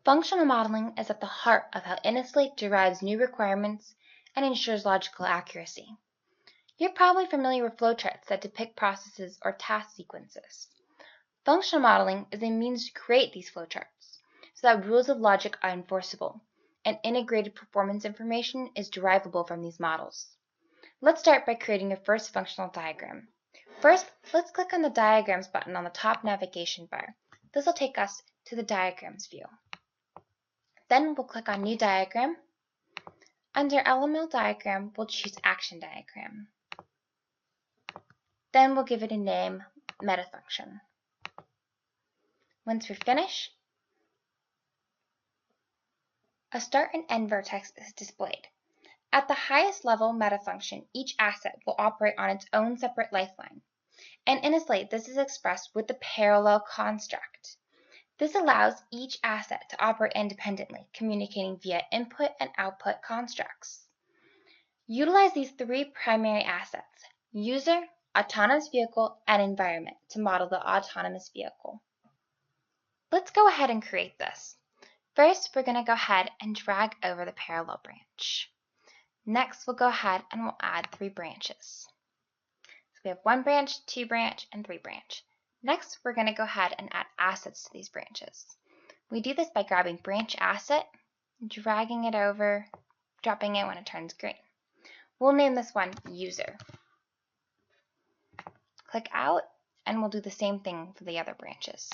Functional modeling is at the heart of how InnoSlate derives new requirements and ensures logical accuracy. You're probably familiar with flowcharts that depict processes or task sequences. Functional modeling is a means to create these flowcharts so that rules of logic are enforceable and integrated performance information is derivable from these models. Let's start by creating your first functional diagram. First, let's click on the Diagrams button on the top navigation bar. This will take us to the Diagrams view. Then we'll click on New Diagram. Under LML Diagram, we'll choose Action Diagram. Then we'll give it a name, MetaFunction. Once we're finished, a start and end vertex is displayed. At the highest level MetaFunction, each asset will operate on its own separate lifeline. And in InnoSlate, this is expressed with the parallel construct. This allows each asset to operate independently, communicating via input and output constructs. Utilize these three primary assets, user, autonomous vehicle, and environment, to model the autonomous vehicle. Let's go ahead and create this. First, we're going to go ahead and drag over the parallel branch. Next, we'll go ahead and we'll add 3 branches. So we have 1 branch, 2 branch, and 3 branch. Next, we're going to go ahead and add assets to these branches. We do this by grabbing branch asset, dragging it over, dropping it when it turns green. We'll name this one user. Click out, and we'll do the same thing for the other branches.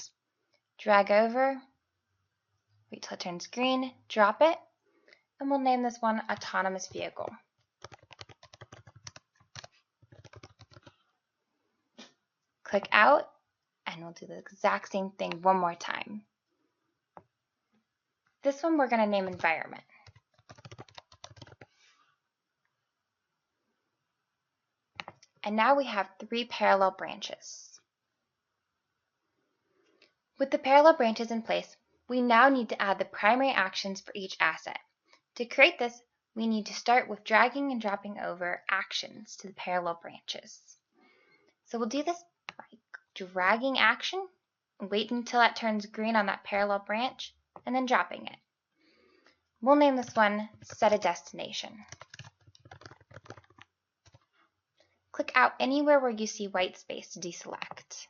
Drag over, wait till it turns green, drop it, and we'll name this one autonomous vehicle. Click out, and we'll do the exact same thing one more time. This one we're going to name environment. And now we have 3 parallel branches. With the parallel branches in place, we now need to add the primary actions for each asset. To create this, we need to start with dragging and dropping over actions to the parallel branches. So we'll do this by dragging action, wait until it turns green on that parallel branch, and then dropping it. We'll name this one Set a Destination. Click out anywhere where you see white space to deselect.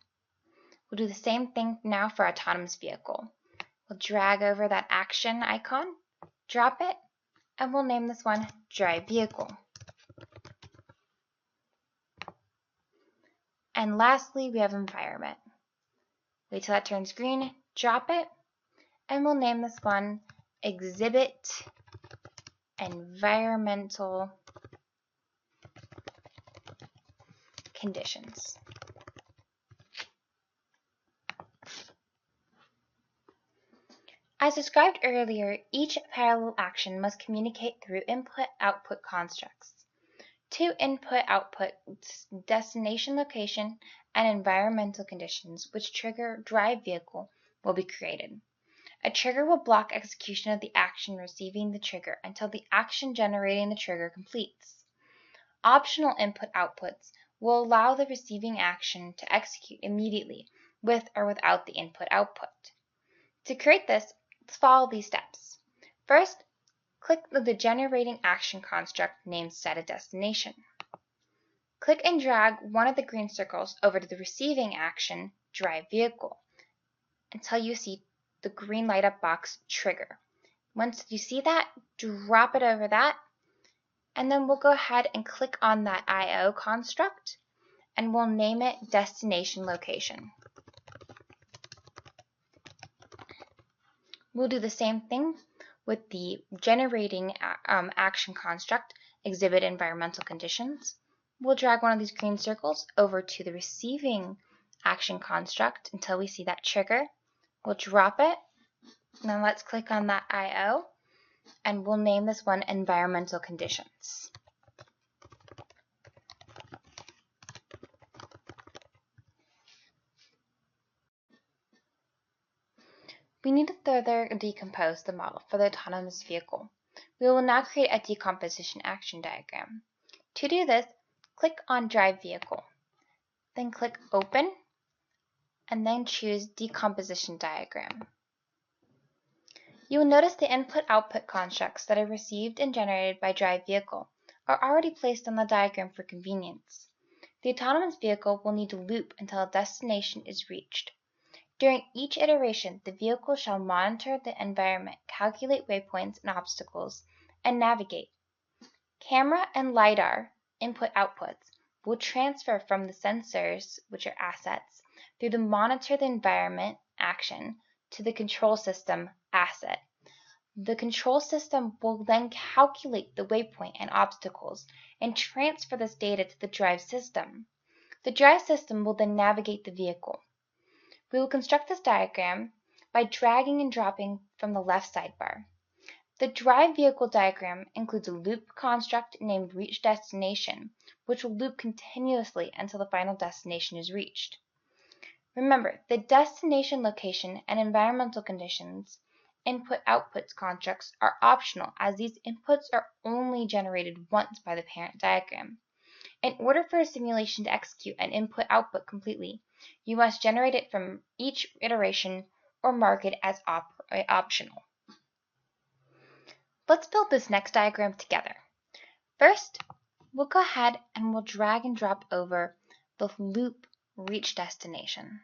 We'll do the same thing now for autonomous vehicle. We'll drag over that action icon, drop it, and we'll name this one Drive Vehicle. And lastly, we have environment. Wait till that turns green, drop it, and we'll name this one Exhibit Environmental Conditions. As described earlier, each parallel action must communicate through input-output constructs. 2 input-output destination location and environmental conditions which trigger drive vehicle will be created. A trigger will block execution of the action receiving the trigger until the action generating the trigger completes. Optional input-outputs will allow the receiving action to execute immediately with or without the input-output. To create this, let's follow these steps. First, click the generating action construct named Set a Destination. Click and drag one of the green circles over to the receiving action, Drive Vehicle, until you see the green light up box trigger. Once you see that, drop it over that, and then we'll go ahead and click on that IO construct, and we'll name it Destination Location. We'll do the same thing with the generating action construct, Exhibit Environmental Conditions. We'll drag one of these green circles over to the receiving action construct until we see that trigger. We'll drop it. Now let's click on that IO, and we'll name this one Environmental Conditions. We need to further decompose the model for the autonomous vehicle. We will now create a decomposition action diagram. To do this, click on Drive Vehicle, then click Open, and then choose Decomposition Diagram. You will notice the input-output constructs that are received and generated by drive vehicle are already placed on the diagram for convenience. The autonomous vehicle will need to loop until a destination is reached. During each iteration, the vehicle shall monitor the environment, calculate waypoints and obstacles, and navigate. Camera and LiDAR input-outputs will transfer from the sensors, which are assets, through the monitor the environment action to the control system asset. The control system will then calculate the waypoint and obstacles and transfer this data to the drive system. The drive system will then navigate the vehicle. We will construct this diagram by dragging and dropping from the left sidebar. The drive vehicle diagram includes a loop construct named reach destination, which will loop continuously until the final destination is reached. Remember, the destination location and environmental conditions input-outputs constructs are optional, as these inputs are only generated once by the parent diagram. In order for a simulation to execute an input-output completely, you must generate it from each iteration or mark it as optional. Let's build this next diagram together. First, we'll go ahead and we'll drag and drop over the loop reach destination.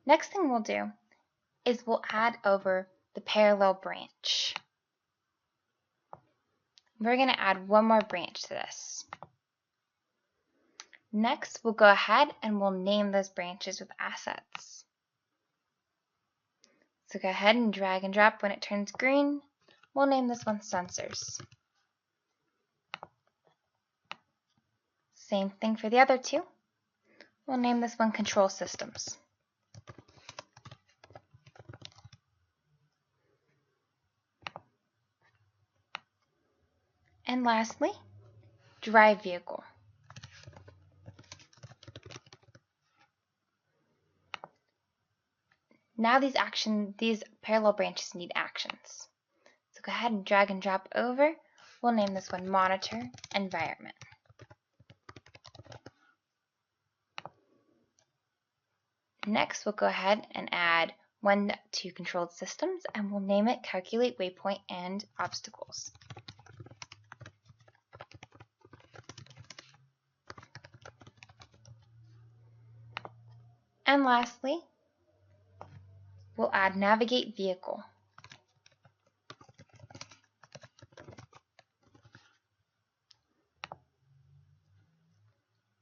Next thing we'll do is we'll add over the parallel branch. We're going to add one more branch to this. Next, we'll go ahead and we'll name those branches with assets. So go ahead and drag and drop when it turns green. We'll name this one sensors. Same thing for the other two. We'll name this one control systems. And lastly, drive vehicle. Now these parallel branches need actions. So go ahead and drag and drop over. We'll name this one monitor environment. Next, we'll go ahead and add one to controlled systems, and we'll name it calculate waypoint and obstacles. And lastly, we'll add navigate vehicle.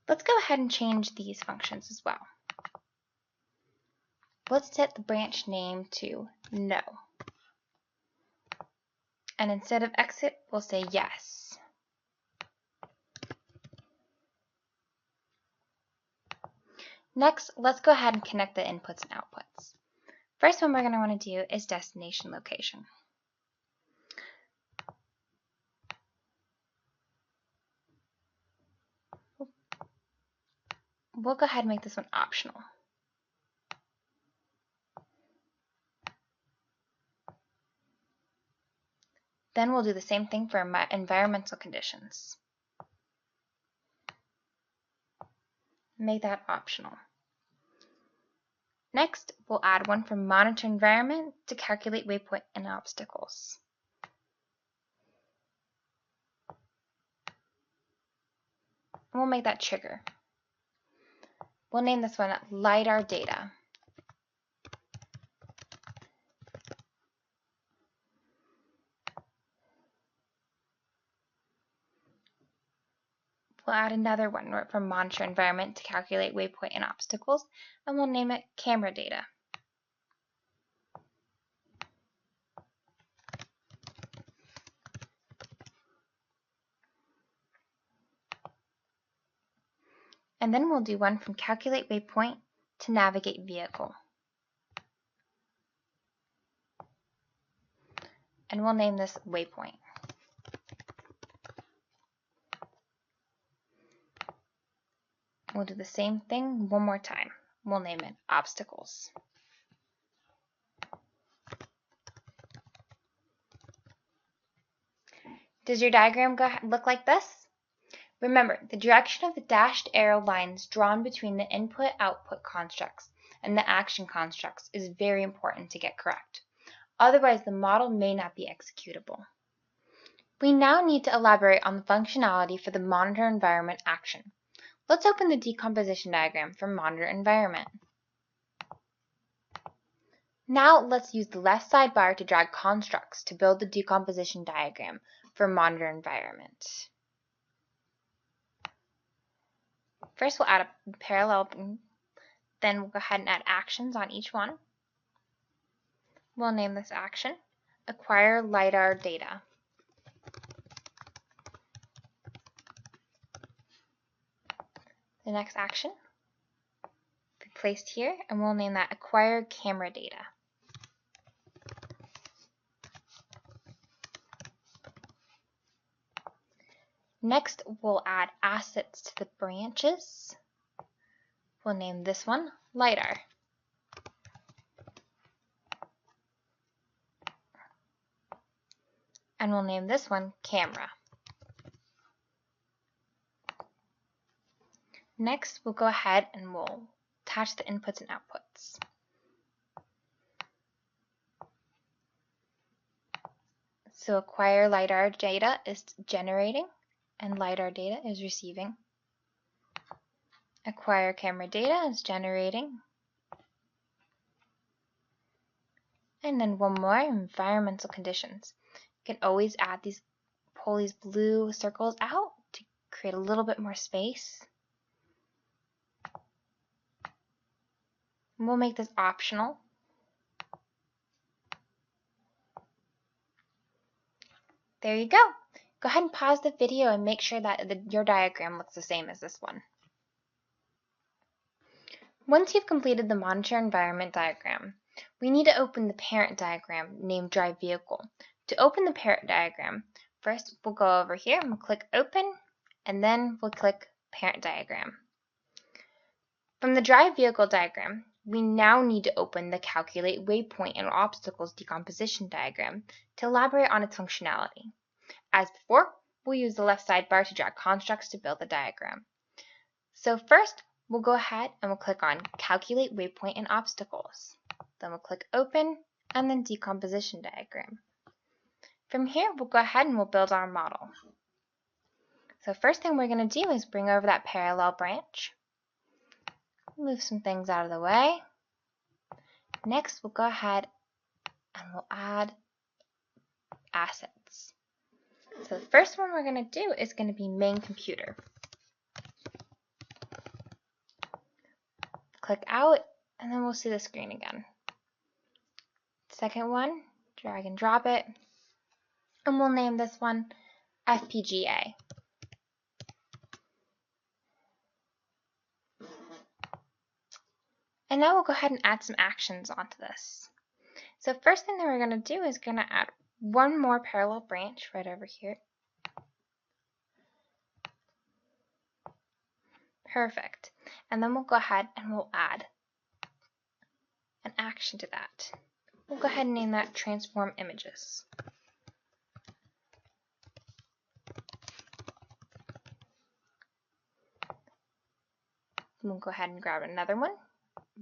Let's go ahead and change these functions as well. Let's set the branch name to no. And instead of exit, we'll say yes. Next, let's go ahead and connect the inputs and outputs. First one we're going to want to do is destination location. We'll go ahead and make this one optional. Then we'll do the same thing for environmental conditions. Make that optional. Next, we'll add one for monitor environment to calculate waypoint and obstacles. And we'll make that trigger. We'll name this one LiDAR data. We'll add another one from monitor environment to calculate waypoint and obstacles, and we'll name it camera data. And then we'll do one from calculate waypoint to navigate vehicle. And we'll name this waypoint. We'll do the same thing one more time. We'll name it obstacles. Does your diagram look like this? Remember, the direction of the dashed arrow lines drawn between the input-output constructs and the action constructs is very important to get correct. Otherwise, the model may not be executable. We now need to elaborate on the functionality for the monitor environment action. Let's open the decomposition diagram for monitor environment. Now let's use the left sidebar to drag constructs to build the decomposition diagram for monitor environment. First, we'll add a parallel, then we'll go ahead and add actions on each one. We'll name this action, acquire LiDAR data. The next action will be placed here, and we'll name that acquire camera data. Next, we'll add assets to the branches. We'll name this one LiDAR. And we'll name this one camera. Next, we'll go ahead and we'll attach the inputs and outputs. So acquire LiDAR data is generating and LiDAR data is receiving. Acquire camera data is generating. And then one more, environmental conditions. You can always add these, pull these blue circles out to create a little bit more space. And we'll make this optional. There you go. Go ahead and pause the video and make sure that your diagram looks the same as this one. Once you've completed the monitor environment diagram, we need to open the parent diagram named Drive Vehicle. To open the parent diagram, first we'll go over here and we'll click Open, and then we'll click Parent Diagram. From the Drive Vehicle diagram, we now need to open the Calculate Waypoint and Obstacles decomposition diagram to elaborate on its functionality. As before, we'll use the left sidebar to drag constructs to build the diagram. So first, we'll go ahead and we'll click on Calculate Waypoint and Obstacles. Then we'll click Open and then Decomposition Diagram. From here, we'll go ahead and we'll build our model. So first thing we're going to do is bring over that parallel branch. Move some things out of the way. Next, we'll go ahead and we'll add assets. So the first one we're going to do is going to be main computer. Click out, and then we'll see the screen again. Second one, drag and drop it, and we'll name this one FPGA. And now we'll go ahead and add some actions onto this. So first thing that we're going to do is going to add one more parallel branch right over here. Perfect. And then we'll go ahead and we'll add an action to that. We'll go ahead and name that Transform Images. And we'll go ahead and grab another one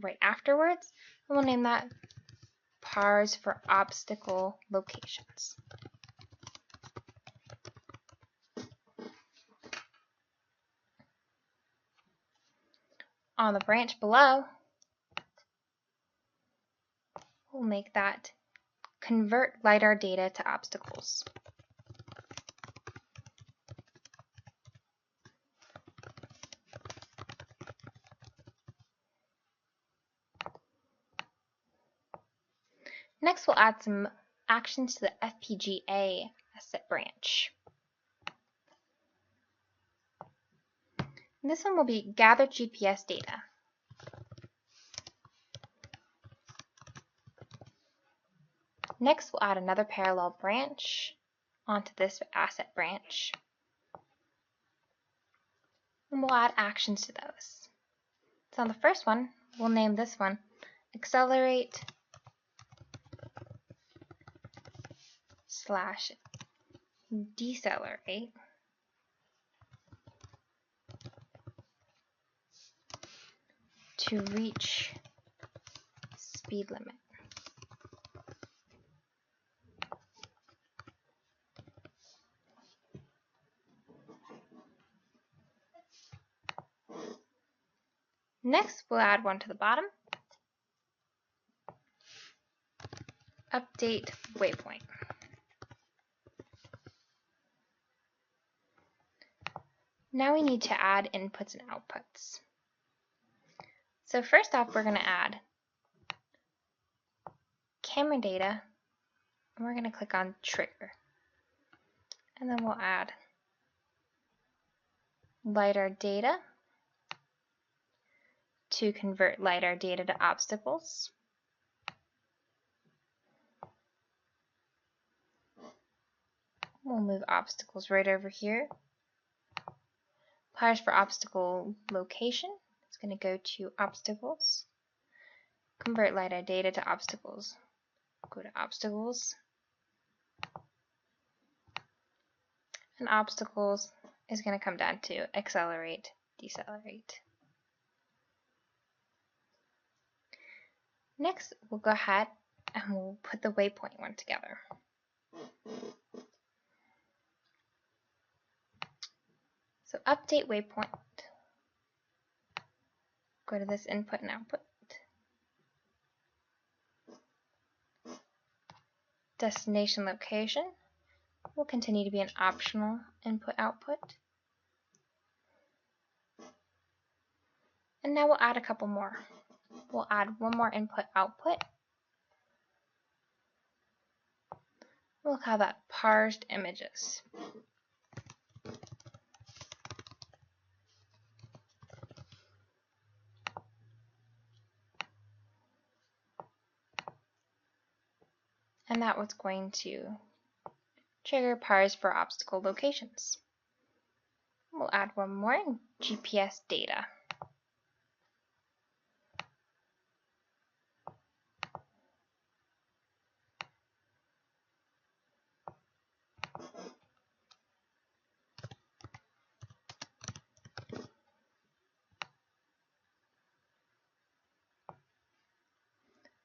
right afterwards, and we'll name that Parse for Obstacle Locations. On the branch below, we'll make that Convert LiDAR data to obstacles. Next, we'll add some actions to the FPGA asset branch. And this one will be gather GPS data. Next, we'll add another parallel branch onto this asset branch. And we'll add actions to those. So on the first one, we'll name this one Accelerate / Decelerate to reach speed limit. Next, we'll add one to the bottom. Update waypoint. Now we need to add inputs and outputs. So first off, we're going to add camera data, and we're going to click on trigger. And then we'll add LiDAR data to convert LiDAR data to obstacles. We'll move obstacles right over here. Parse for obstacle location. It's going to go to obstacles. Convert LiDAR data to obstacles. Go to obstacles. And obstacles is going to come down to accelerate, decelerate. Next, we'll go ahead and we'll put the waypoint one together. So update waypoint. Go to this input and output. Destination location will continue to be an optional input output. And now we'll add a couple more. We'll add one more input output. We'll call that parsed images. And that was going to trigger parse for obstacle locations. We'll add one more, GPS data.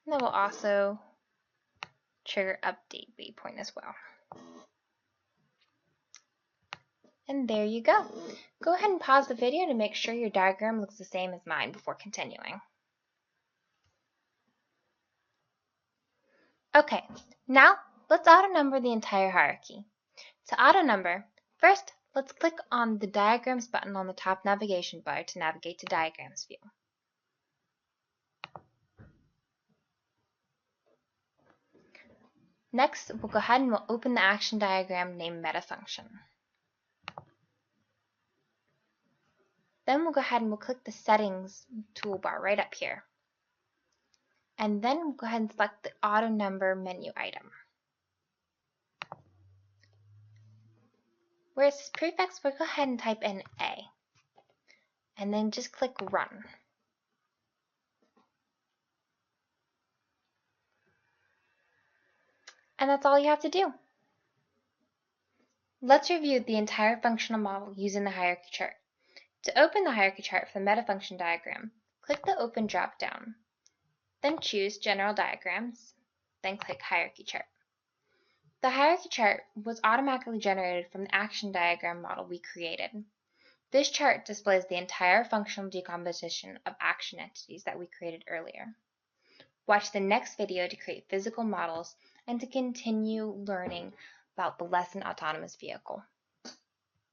And then we'll also trigger update waypoint as well. And there you go. Go ahead and pause the video to make sure your diagram looks the same as mine before continuing. Okay, now let's auto-number the entire hierarchy. To auto-number, first let's click on the Diagrams button on the top navigation bar to navigate to Diagrams view. Next, we'll go ahead and we'll open the action diagram named MetaFunction. Then we'll go ahead and we'll click the Settings toolbar right up here. And then we'll go ahead and select the Auto Number menu item. Where it says prefix, we'll go ahead and type in A. And then just click Run. And that's all you have to do. Let's review the entire functional model using the hierarchy chart. To open the hierarchy chart for the MetaFunction diagram, click the Open drop-down. Then choose General Diagrams, then click Hierarchy Chart. The hierarchy chart was automatically generated from the action diagram model we created. This chart displays the entire functional decomposition of action entities that we created earlier. Watch the next video to create physical models and to continue learning about the lesson autonomous vehicle.